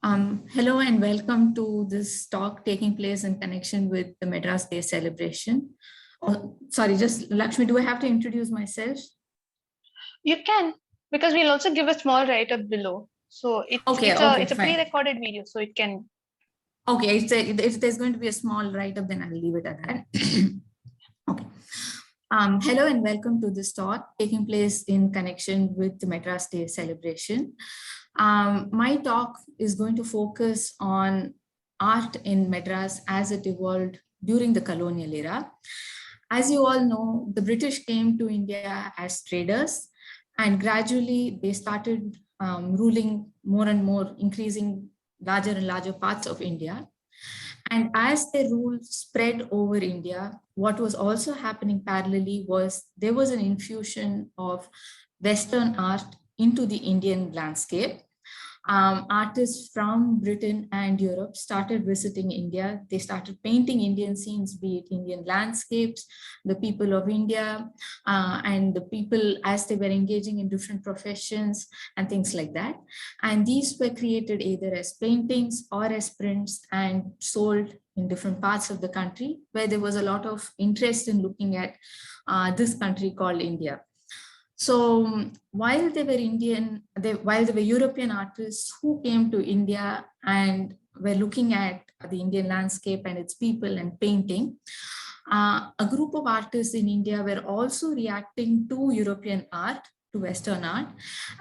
Hello and welcome to this talk taking place in connection with the Madras Day celebration. Oh, sorry, just Lakshmi, do I have to introduce myself? You can, because we'll also give a small write-up below. So Okay, it's a fine. pre-recorded video, so it can. Okay, if there's going to be a small write-up, then I'll leave it at that. Okay. Hello and welcome to this talk taking place in connection with the Madras Day celebration. My talk is going to focus on art in Madras as it evolved during the colonial era. As you all know, the British came to India as traders, and gradually they started ruling more and more, increasing larger and larger parts of India. And as the rule spread over India, what was also happening parallelly was there was an infusion of Western art into the Indian landscape. Artists from Britain and Europe started visiting India. They started painting Indian scenes, be it Indian landscapes, the people of India, and the people as they were engaging in different professions and things like that. And these were created either as paintings or as prints and sold in different parts of the country, where there was a lot of interest in looking at this country called India. So while they were European artists who came to India and were looking at the Indian landscape and its people and painting, a group of artists in India were also reacting to European art, to Western art,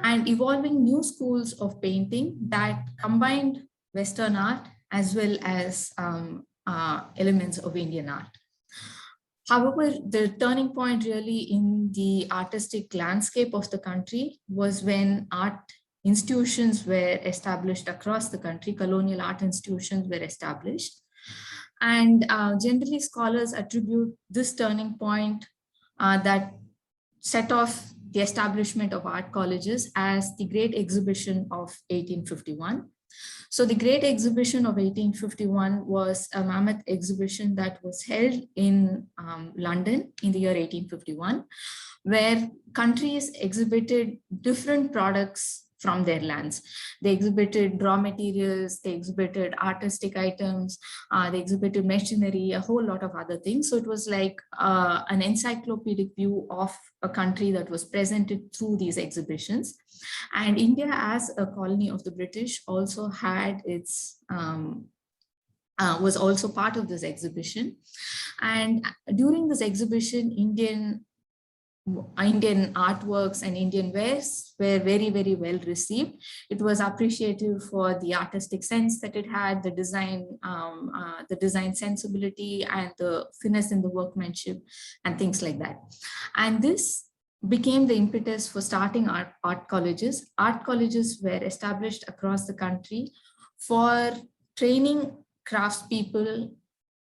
and evolving new schools of painting that combined Western art as well as elements of Indian art. However, the turning point really in the artistic landscape of the country was when art institutions were established across the country, colonial art institutions were established. And generally scholars attribute this turning point that set off the establishment of art colleges as the Great Exhibition of 1851. So the Great Exhibition of 1851 was a mammoth exhibition that was held in London in the year 1851, where countries exhibited different products from their lands. They exhibited raw materials, they exhibited artistic items, they exhibited machinery, a whole lot of other things. So it was like an encyclopedic view of a country that was presented through these exhibitions. And India, as a colony of the British, also had its was also part of this exhibition. And during this exhibition, Indian artworks and Indian wares were very, very well received. It was appreciative for the artistic sense that it had, the design sensibility and the finesse in the workmanship and things like that. And this became the impetus for starting art colleges. Art colleges were established across the country for training craftspeople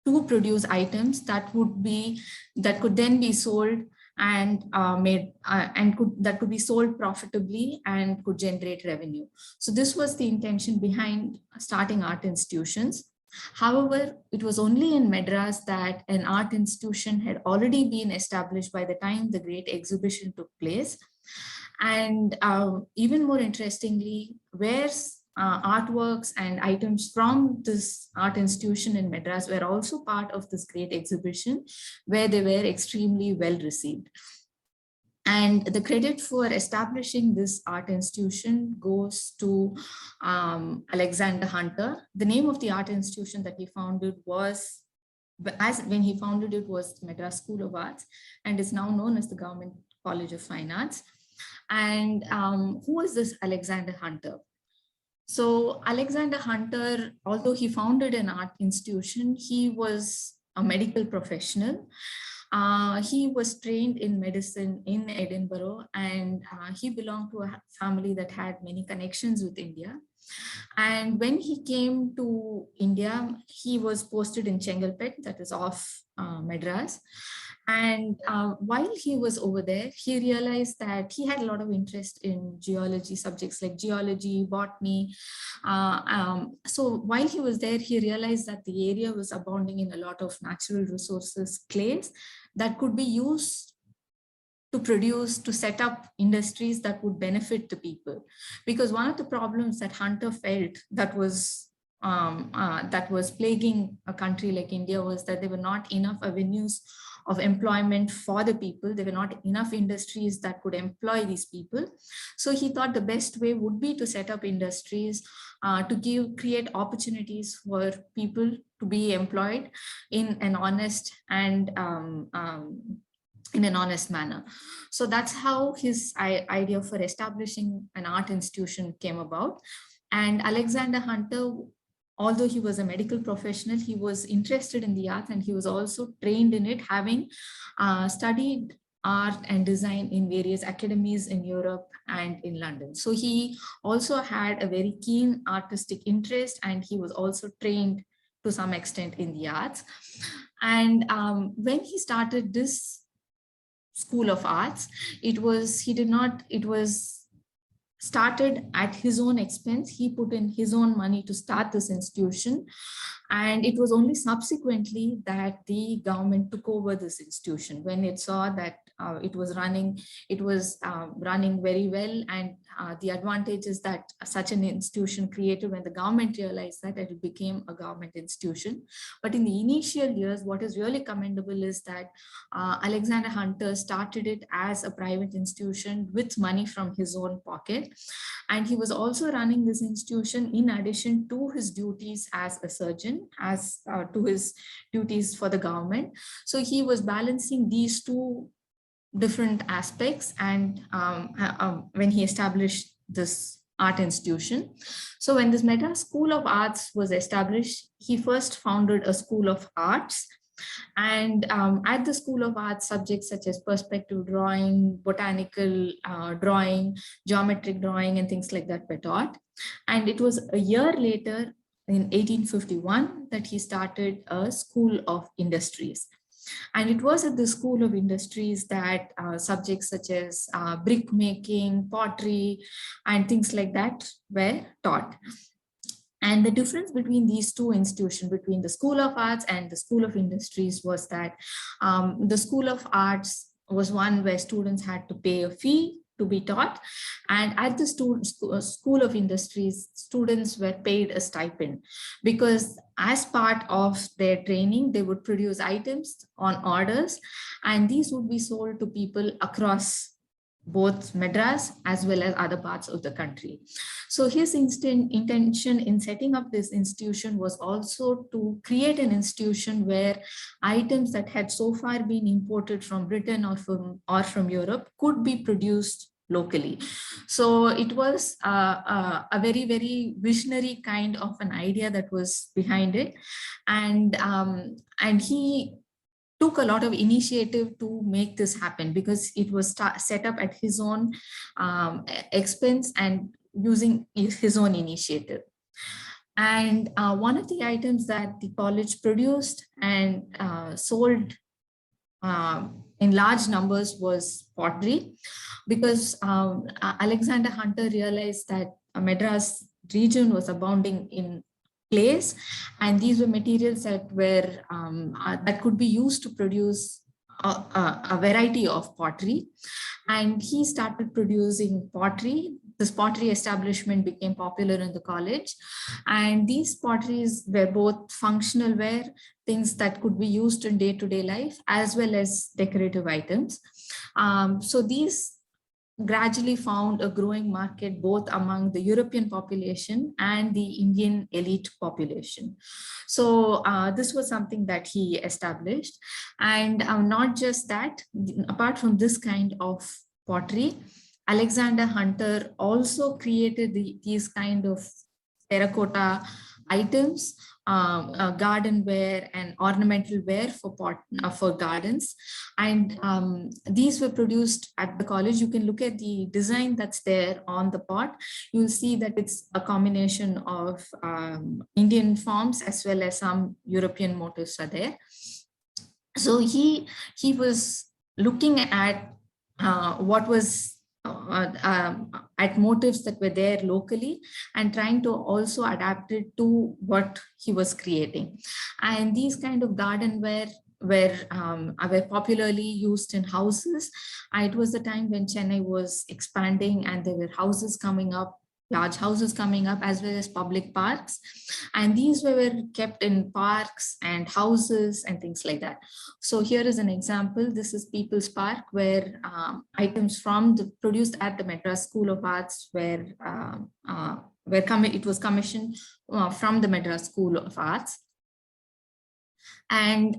to produce items that could then be sold and that could be sold profitably and could generate revenue. So this was the intention behind starting art institutions. However, it was only in Madras that an art institution had already been established by the time the Great Exhibition took place. And even more interestingly, where artworks and items from this art institution in Madras were also part of this Great Exhibition, where they were extremely well received. And the credit for establishing this art institution goes to Alexander Hunter. The name of the art institution that he founded was, when he founded it, was Madras School of Arts, and is now known as the Government College of Fine Arts. And who is this Alexander Hunter? So Alexander Hunter, although he founded an art institution, he was a medical professional. He was trained in medicine in Edinburgh, and he belonged to a family that had many connections with India. And when he came to India, he was posted in Chengalpet, that is off Madras. And while he was over there, he realized that he had a lot of interest in geology, subjects like geology, botany. So while he was there, he realized that the area was abounding in a lot of natural resources, clays, that could be used to set up industries that would benefit the people. Because one of the problems that Hunter felt that was plaguing a country like India was that there were not enough avenues of employment for the people. There were not enough industries that could employ these people. So he thought the best way would be to set up industries to create opportunities for people to be employed in an honest and in an honest manner. So that's how his idea for establishing an art institution came about. And Alexander Hunter, although he was a medical professional, he was interested in the arts, and he was also trained in it, having studied art and design in various academies in Europe and in London. So he also had a very keen artistic interest, and he was also trained to some extent in the arts. And when he started this School of Arts, it was started at his own expense. He put in his own money to start this institution. And it was only subsequently that the government took over this institution when it saw that it was running very well, and the advantages that such an institution created when the government realized that it became a government institution. But in the initial years, what is really commendable is that Alexander Hunter started it as a private institution with money from his own pocket. And he was also running this institution in addition to his duties as a surgeon, as to his duties for the government. So he was balancing these two different aspects, and when he established this art institution. So when this Madras School of Arts was established, he first founded a School of Arts. And at the School of Arts, subjects such as perspective drawing, botanical drawing, geometric drawing, and things like that were taught. And it was a year later, in 1851, that he started a School of Industries. And it was at the School of Industries that subjects such as brick making, pottery, and things like that were taught. And the difference between these two institutions, between the School of Arts and the School of Industries, was that the School of Arts was one where students had to pay a fee to be taught. And at the School of Industries, students were paid a stipend, because as part of their training, they would produce items on orders, and these would be sold to people across both Madras as well as other parts of the country. So his intention in setting up this institution was also to create an institution where items that had so far been imported from Britain or from Europe could be produced locally. So it was a very, very visionary kind of an idea that was behind it. And he took a lot of initiative to make this happen, because it was set up at his own expense and using his own initiative. And one of the items that the college produced and sold in large numbers was pottery, because Alexander Hunter realized that Madras region was abounding in clays, and these were materials that were that could be used to produce a variety of pottery. And he started producing pottery. This pottery establishment became popular in the college, and these potteries were both functional ware, things that could be used in day-to-day life, as well as decorative items. So these gradually found a growing market both among the European population and the Indian elite population. So this was something that he established. And not just that, apart from this kind of pottery, Alexander Hunter also created these kind of terracotta items, garden ware and ornamental ware for gardens. And these were produced at the college. You can look at the design that's there on the pot. You'll see that it's a combination of Indian forms as well as some European motifs are there. So he was looking at what was at motifs that were there locally, and trying to also adapt it to what he was creating. And these kind of garden ware were popularly used in houses. It was the time when Chennai was expanding and there were houses coming up, large houses coming up, as well as public parks. And these were kept in parks and houses and things like that. So here is an example. This is People's Park, where items produced at the Madras School of Arts it was commissioned from the Madras School of Arts. And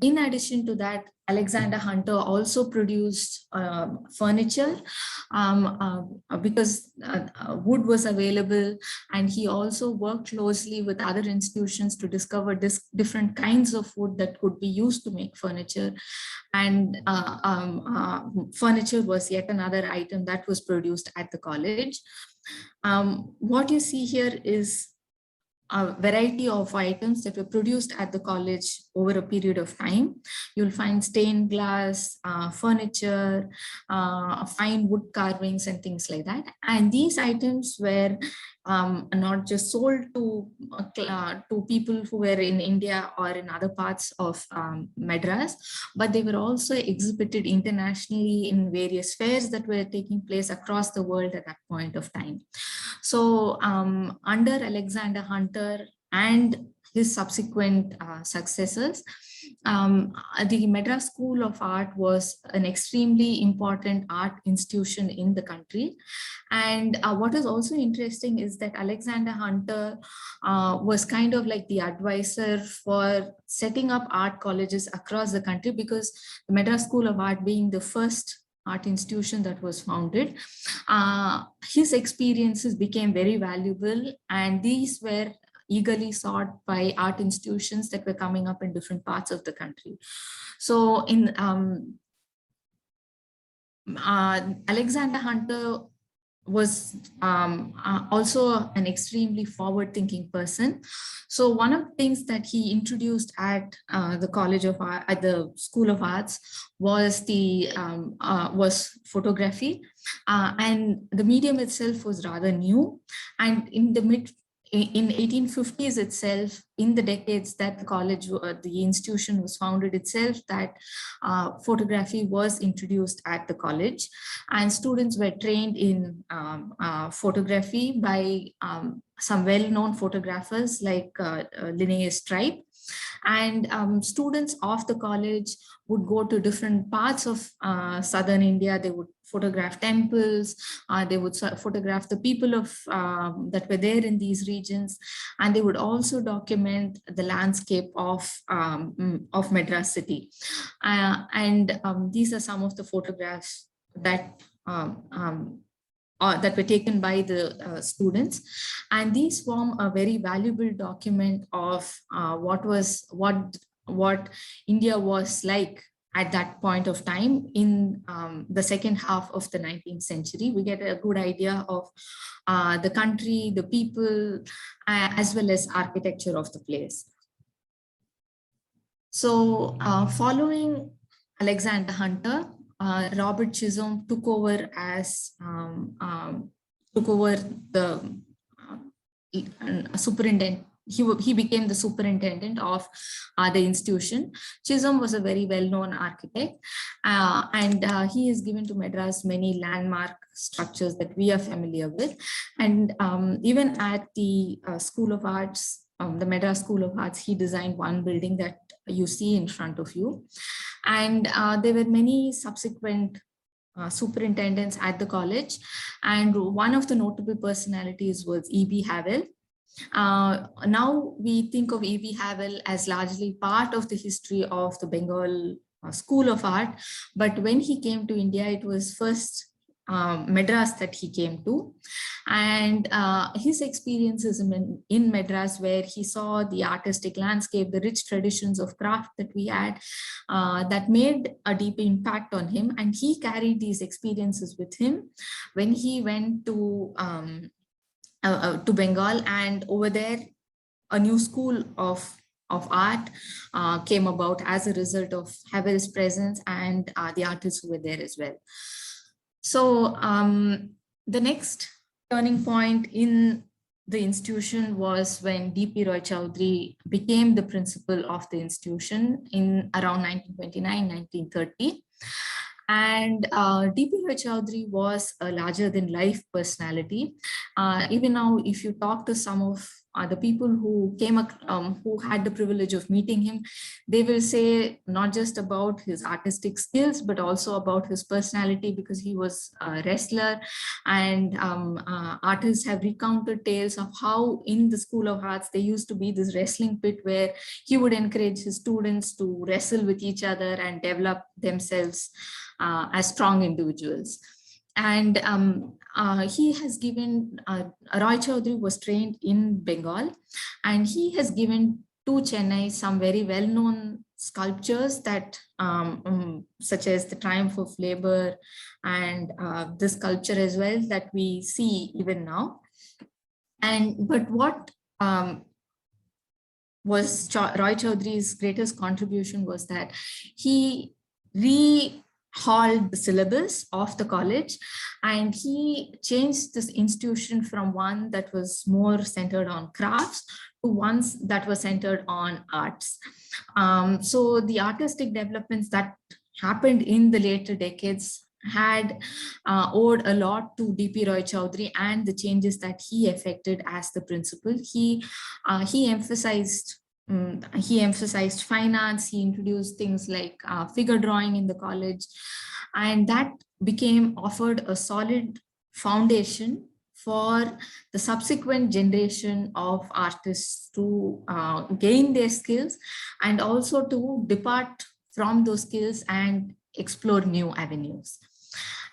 in addition to that, Alexander Hunter also produced furniture because wood was available, and he also worked closely with other institutions to discover different kinds of wood that could be used to make furniture. And furniture was yet another item that was produced at the college. What you see here is a variety of items that were produced at the college over a period of time. You'll find stained glass, furniture, fine wood carvings and things like that. And these items were not just sold to people who were in India or in other parts of Madras, but they were also exhibited internationally in various fairs that were taking place across the world at that point of time. So under Alexander Hunter and his subsequent successors, the Madras School of Art was an extremely important art institution in the country. And what is also interesting is that Alexander Hunter was kind of like the advisor for setting up art colleges across the country, because the Madras School of Art, being the first art institution that was founded, his experiences became very valuable, and these were eagerly sought by art institutions that were coming up in different parts of the country. So in Alexander Hunter was also an extremely forward-thinking person. So one of the things that he introduced at the College of Art, at the School of Arts, was photography, and the medium itself was rather new. And in 1850s itself, in the decades that the college, the institution was founded itself, that photography was introduced at the college, and students were trained in photography by some well-known photographers like Linnaeus Tribe. And students of the college would go to different parts of southern India. They would photograph temples, they would photograph the people of that were there in these regions, and they would also document the landscape of Madras city. These are some of the photographs that that were taken by the students, and these form a very valuable document of what India was like at that point of time in the second half of the 19th century. We get a good idea of the country, the people, as well as architecture of the place. So following Alexander Hunter, Robert Chisholm took over the superintendent. He became the superintendent of the institution. Chisholm was a very well-known architect, and he has given to Madras many landmark structures that we are familiar with. And even at the School of Arts, the Madras School of Arts, he designed one building that you see in front of you. And there were many subsequent superintendents at the college, and one of the notable personalities was E.B. Havell. Now we think of E.B. Havell as largely part of the history of the Bengal School of Art, but when he came to India, it was first Madras that he came to, and his experiences in Madras, where he saw the artistic landscape, the rich traditions of craft that we had, that made a deep impact on him, and he carried these experiences with him when he went to Bengal, and over there a new school of art came about as a result of Havell's presence and the artists who were there as well. So the next turning point in the institution was when D.P. Roy Chowdhury became the principal of the institution in around 1929, 1930. And D.P. Roy Chowdhury was a larger than life personality. Even now, if you talk to some of the people who who had the privilege of meeting him, they will say not just about his artistic skills, but also about his personality, because he was a wrestler. And artists have recounted tales of how in the School of Arts, there used to be this wrestling pit where he would encourage his students to wrestle with each other and develop themselves as strong individuals. And he has given, Roy Chowdhury was trained in Bengal, and he has given to Chennai some very well-known sculptures that such as the Triumph of Labor and this sculpture as well that we see even now. But what was Roy Chowdhury's greatest contribution was that he rehauled the syllabus of the college, and he changed this institution from one that was more centered on crafts to ones that were centered on arts. So the artistic developments that happened in the later decades had owed a lot to D.P. Roy Chowdhury and the changes that he effected as the principal. He emphasized fine arts. He introduced things like figure drawing in the college, and that offered a solid foundation for the subsequent generation of artists to gain their skills and also to depart from those skills and explore new avenues.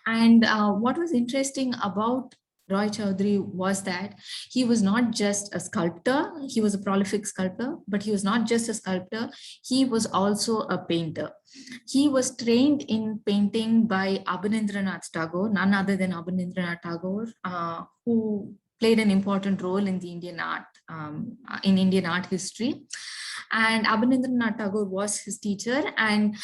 And what was interesting about Roy Chowdhury was that he was not just a sculptor, he was a prolific sculptor, but he was not just a sculptor, he was also a painter. He was trained in painting by Abanindranath Tagore, none other than Abanindranath Tagore, who played an important role in the Indian art history. And Abanindranath Tagore was his teacher, and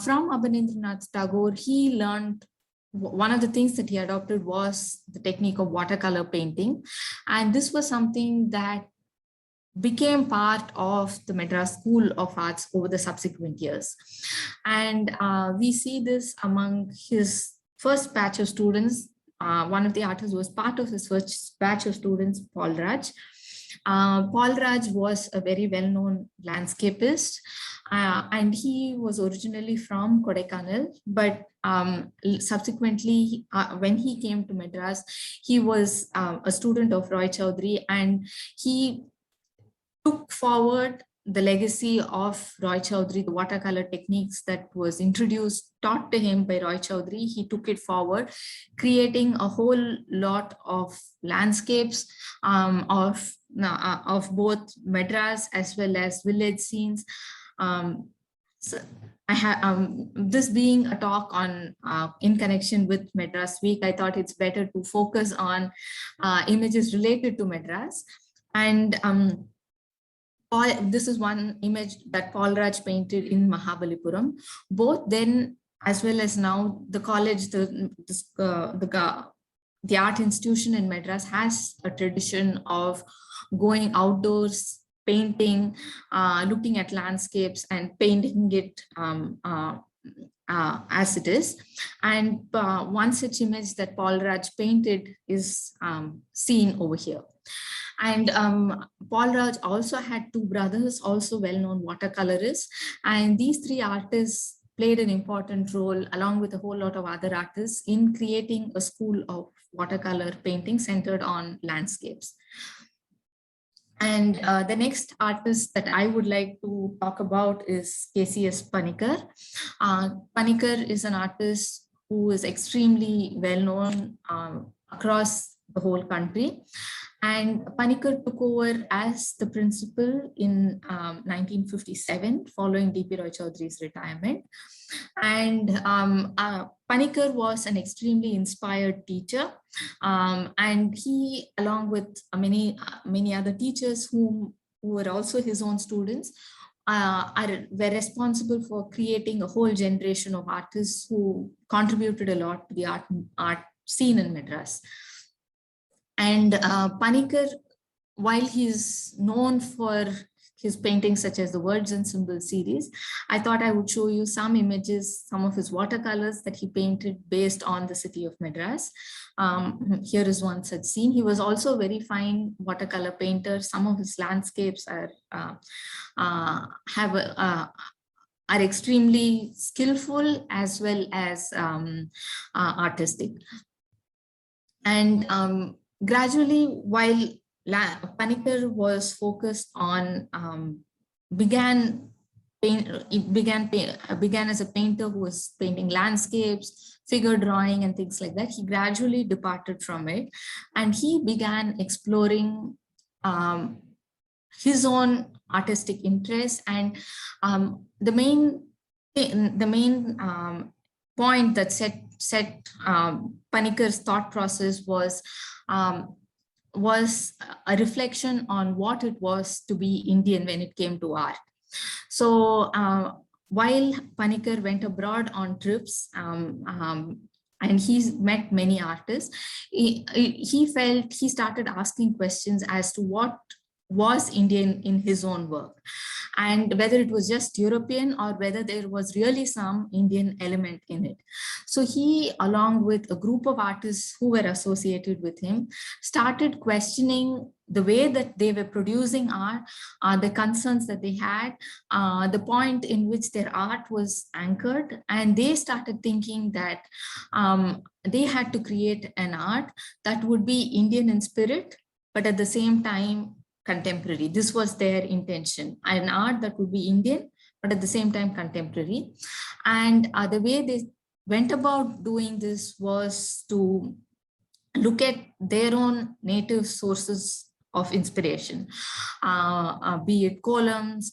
from Abanindranath Tagore, he learned one of the things that he adopted was the technique of watercolor painting. And this was something that became part of the Madras School of Arts over the subsequent years. And we see this among his first batch of students. One of the artists was part of his first batch of students, Paul Raj. Paul Raj was a very well-known landscapist, and he was originally from Kodaikanal, but subsequently, when he came to Madras, he was a student of Roy Chowdhury, and he took forward the legacy of Roy Chowdhury, the watercolor techniques that was taught to him by Roy Chowdhury. He took it forward, creating a whole lot of landscapes of both Madras as well as village scenes. So I have this being a talk on in connection with Madras Week, I thought it's better to focus on images related to Madras. And this is one image that Paul Raj painted in Mahabalipuram. Both then as well as now, the college, the art institution in Madras has a tradition of going outdoors, painting, looking at landscapes and painting it as it is. And one such image that Paul Raj painted is seen over here. And Paul Raj also had two brothers, also well-known watercolorists. And these three artists played an important role, along with a whole lot of other artists, in creating a school of watercolor painting centered on landscapes. And the next artist that I would like to talk about is KCS Panikkar. Panikkar is an artist who is extremely well-known across the whole country. And Panikkar took over as the principal in 1957, following D.P. Roy Chowdhury's retirement. And Panikkar was an extremely inspired teacher. And he, along with many other teachers who were also his own students, were responsible for creating a whole generation of artists who contributed a lot to the art scene in Madras. And Panikkar while he's known for his paintings such as the Words and Symbols series, I thought I would show you some images, some of his watercolors that he painted based on the city of Madras. Here is one such scene. He was also a very fine watercolor painter. Some of his landscapes are extremely skillful as well as artistic. And gradually, while Panikkar was focused on began as a painter who was painting landscapes, figure drawing, and things like that. He gradually departed from it, and he began exploring his own artistic interests. And the main point that set Panikkar's thought process was a reflection on what it was to be Indian when it came to art. So while Panikkar went abroad on trips, and he's met many artists, he started asking questions as to what was Indian in his own work, and whether it was just European or whether there was really some Indian element in it. So he, along with a group of artists who were associated with him, started questioning the way that they were producing art, the concerns that they had, the point in which their art was anchored, and they started thinking that they had to create an art that would be Indian in spirit, but at the same time contemporary. This was their intention, an art that would be Indian, but at the same time contemporary. And the way they went about doing this was to look at their own native sources of inspiration, be it columns,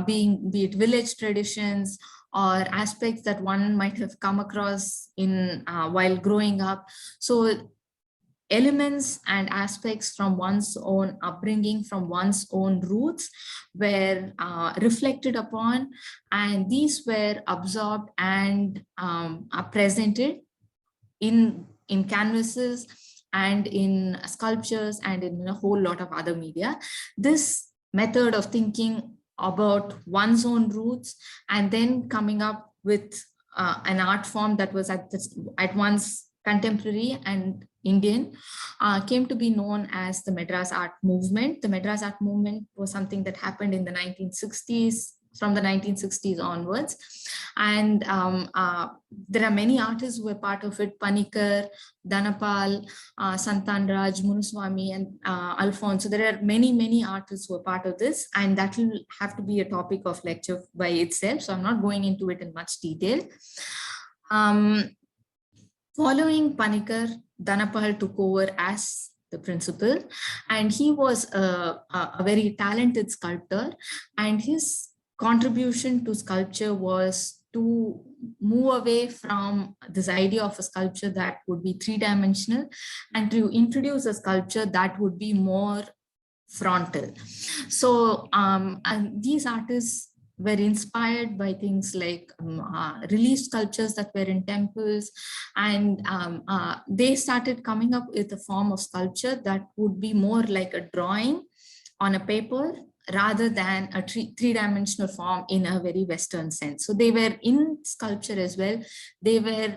be it village traditions, or aspects that one might have come across in while growing up. So elements and aspects from one's own upbringing, from one's own roots, were reflected upon, and these were absorbed and are presented in canvases and in sculptures and in a whole lot of other media. This method of thinking about one's own roots and then coming up with an art form that was at once contemporary and Indian came to be known as the Madras Art Movement. The Madras Art Movement was something that happened in the 1960s, from the 1960s onwards. And there are many artists who were part of it: Panikkar, Dhanapal, Santan Raj, Munuswamy, and Alphonse. So there are many artists who are part of this, and that will have to be a topic of lecture by itself. So I'm not going into it in much detail. Following Panikkar, Dhanapal took over as the principal, and he was a very talented sculptor, and his contribution to sculpture was to move away from this idea of a sculpture that would be three-dimensional and to introduce a sculpture that would be more frontal. So and these artists were inspired by things like relief sculptures that were in temples, and they started coming up with a form of sculpture that would be more like a drawing on a paper rather than a three-dimensional form in a very Western sense. So they were in sculpture as well. They were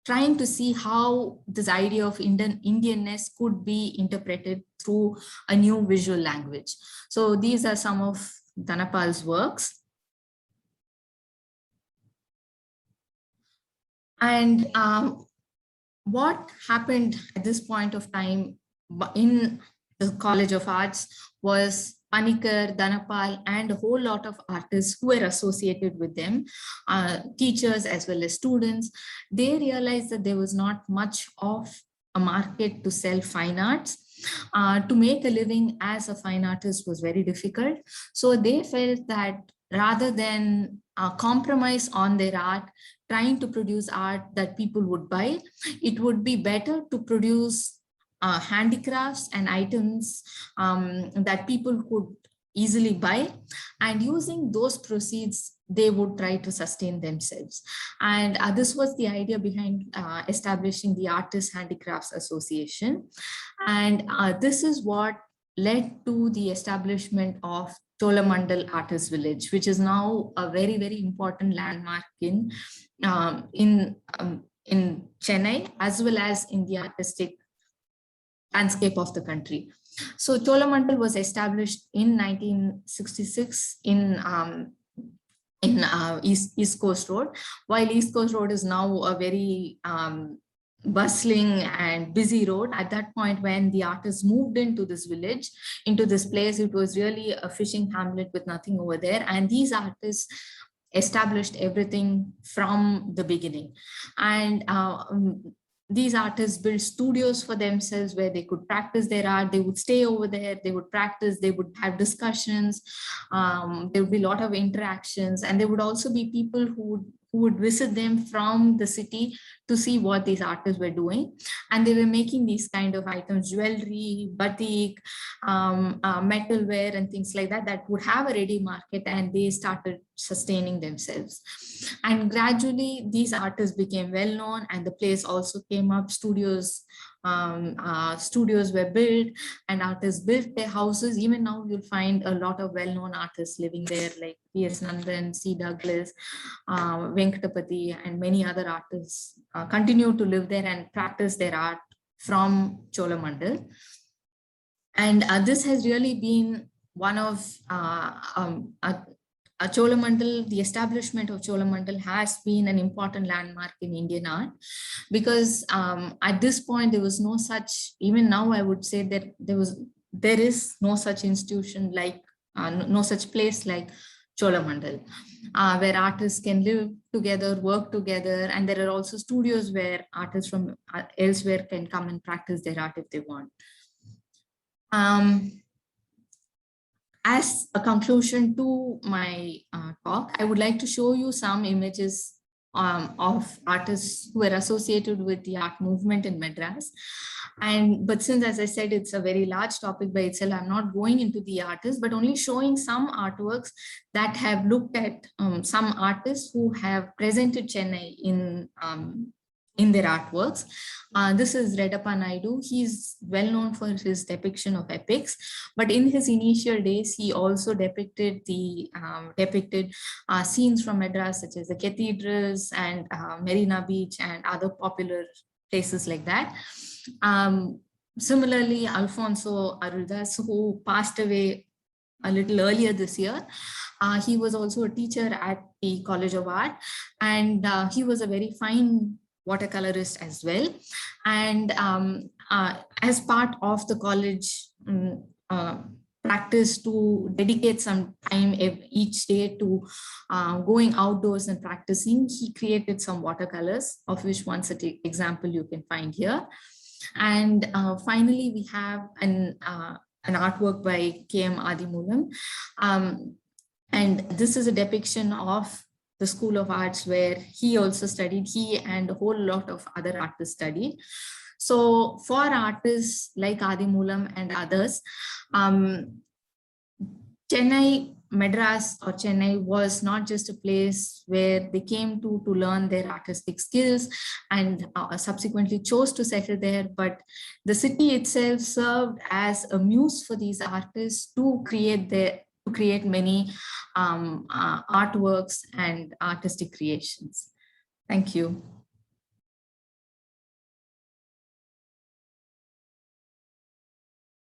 trying to see how this idea of Indianness could be interpreted through a new visual language. So these are some of Dhanapal's works. And what happened at this point of time in the College of Arts was Panikkar, Dhanapal, and a whole lot of artists who were associated with them, teachers as well as students, they realized that there was not much of a market to sell fine arts. To make a living as a fine artist was very difficult. So they felt that rather than compromise on their art, trying to produce art that people would buy, it would be better to produce handicrafts and items that people could easily buy, and using those proceeds they would try to sustain themselves. And this was the idea behind establishing the Artists Handicrafts Association. And this is what led to the establishment of Cholamandal Artist Village, which is now a very, very important landmark in Chennai, as well as in the artistic landscape of the country. So Cholamandal was established in 1966 in East Coast Road, while East Coast Road is now a very bustling and busy road. At that point, when the artists moved into this village, into this place, it was really a fishing hamlet with nothing over there. And these artists established everything from the beginning. And these artists built studios for themselves where they could practice their art. They would stay over there, they would practice, they would have discussions, there would be a lot of interactions, and there would also be people who would visit them from the city to see what these artists were doing. And they were making these kind of items, jewelry, batik, metalware and things like that, that would have a ready market, and they started sustaining themselves. And gradually these artists became well known, and the place also came up. Studios were built, and artists built their houses. Even now you'll find a lot of well-known artists living there, like P.S. Nandan, C. Douglas, Venkatapati, and many other artists continue to live there and practice their art from Cholamandal. And this has really been one of Cholamandal, the establishment of Cholamandal has been an important landmark in Indian art, because at this point there was no such, even now I would say that there is no such institution like, no such place like Cholamandal, where artists can live together, work together, and there are also studios where artists from elsewhere can come and practice their art if they want. As a conclusion to my talk, I would like to show you some images of artists who are associated with the art movement in Madras. But since, as I said, it's a very large topic by itself, I'm not going into the artists, but only showing some artworks that have looked at some artists who have presented Chennai in their artworks. This is Reddappa Naidu. He's well known for his depiction of epics, but in his initial days, he also depicted scenes from Madras, such as the cathedrals and Marina Beach and other popular places like that. Similarly, Alfonso Aruldas, who passed away a little earlier this year, he was also a teacher at the College of Art, and he was a very fine watercolorist as well. And as part of the college practice to dedicate some time each day to going outdoors and practicing, he created some watercolors, of which one such example you can find here. And finally, we have an artwork by K.M. Adimoolam. And this is a depiction of the School of Arts where he also studied, he and a whole lot of other artists studied. So for artists like Adimoolam and others, Madras or Chennai was not just a place where they came to learn their artistic skills and subsequently chose to settle there, but the city itself served as a muse for these artists to create many artworks and artistic creations. Thank you.